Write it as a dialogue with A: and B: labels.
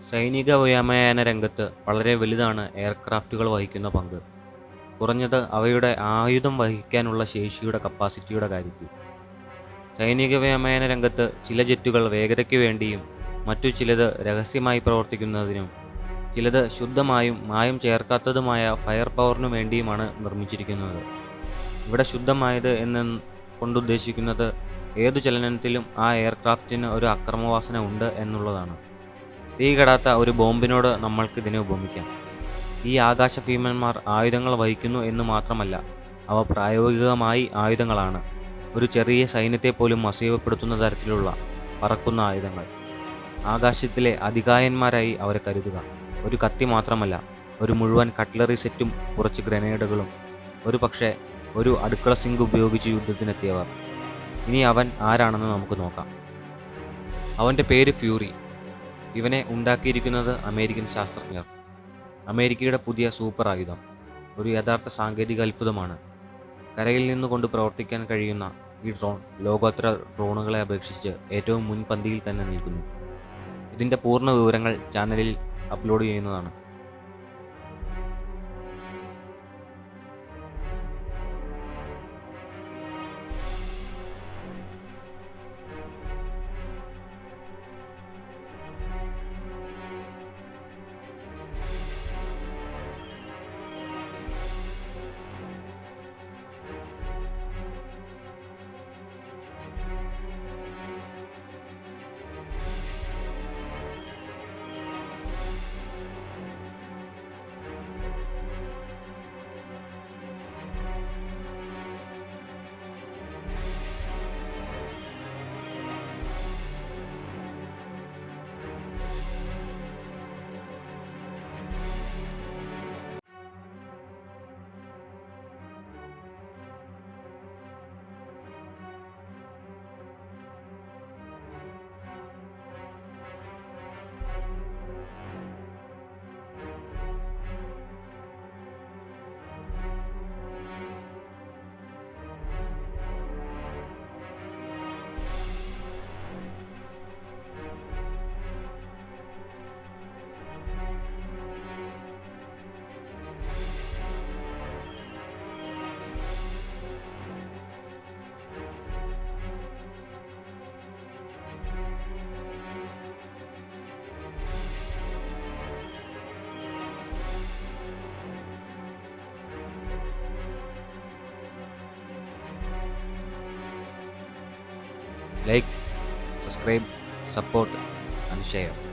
A: സൈനിക വ്യോമയാന രംഗത്ത് വളരെ വലുതാണ് എയർക്രാഫ്റ്റുകൾ വഹിക്കുന്ന പങ്ക്. കുറഞ്ഞത് അവയുടെ ആയുധം വഹിക്കാനുള്ള ശേഷിയുടെ കപ്പാസിറ്റിയുടെ കാര്യത്തിൽ. സൈനിക വ്യോമയാന രംഗത്ത് ചില ജെറ്റുകൾ വേഗതയ്ക്ക് വേണ്ടിയും മറ്റു ചിലത് രഹസ്യമായി പ്രവർത്തിക്കുന്നതിനും ചിലത് ശുദ്ധമായും മായം ചേർക്കാത്തതുമായ ഫയർ പവറിനു വേണ്ടിയുമാണ് നിർമ്മിച്ചിരിക്കുന്നത്. ഇവിടെ ശുദ്ധമായത് എന്ന് കൊണ്ടുദ്ദേശിക്കുന്നത് ഏതു ചലനത്തിലും ആ എയർക്രാഫ്റ്റിന് ഒരു അക്രമവാസന ഉണ്ട് എന്നുള്ളതാണ്. തീ കെടാത്ത ഒരു ബോംബിനോട് നമ്മൾക്കിതിനെ ഉപമിക്കാം. ഈ ആകാശ ഭീമന്മാർ ആയുധങ്ങൾ വഹിക്കുന്നു എന്ന് മാത്രമല്ല, അവ പ്രായോഗികമായി ആയുധങ്ങളാണ്. ഒരു ചെറിയ സൈന്യത്തെ പോലും അസഹ്യപ്പെടുത്തുന്ന തരത്തിലുള്ള പറക്കുന്ന ആയുധങ്ങൾ. ആകാശത്തിലെ അതികായന്മാരായി അവരെ കരുതുക. ഒരു കത്തി മാത്രമല്ല, ഒരു മുഴുവൻ കട്ട്ലറി സെറ്റും കുറച്ച് ഗ്രനേഡുകളും. ഒരു പക്ഷേ ഒരു അടുക്കള സിങ്ക് ഉപയോഗിച്ച് യുദ്ധത്തിനെത്തിയവർ. ഇനി അവൻ ആരാണെന്ന് നമുക്ക് നോക്കാം. അവൻ്റെ പേര് ഫ്യൂറി. ഇവനെ ഉണ്ടാക്കിയിരിക്കുന്നത് അമേരിക്കൻ ശാസ്ത്രജ്ഞർ. അമേരിക്കയുടെ പുതിയ സൂപ്പർ ആയുധം ഒരു യഥാർത്ഥ സാങ്കേതിക അത്ഭുതമാണ്. കരയിൽ നിന്നുകൊണ്ട് പ്രവർത്തിക്കാൻ കഴിയുന്ന ഈ ഡ്രോൺ ലോകോത്തര ഡ്രോണുകളെ അപേക്ഷിച്ച് ഏറ്റവും മുൻപന്തിയിൽ തന്നെ നിൽക്കുന്നു. ഇതിൻ്റെ പൂർണ്ണ വിവരങ്ങൾ ചാനലിൽ അപ്ലോഡ് ചെയ്യുന്നതാണ്. Like, subscribe, support and share.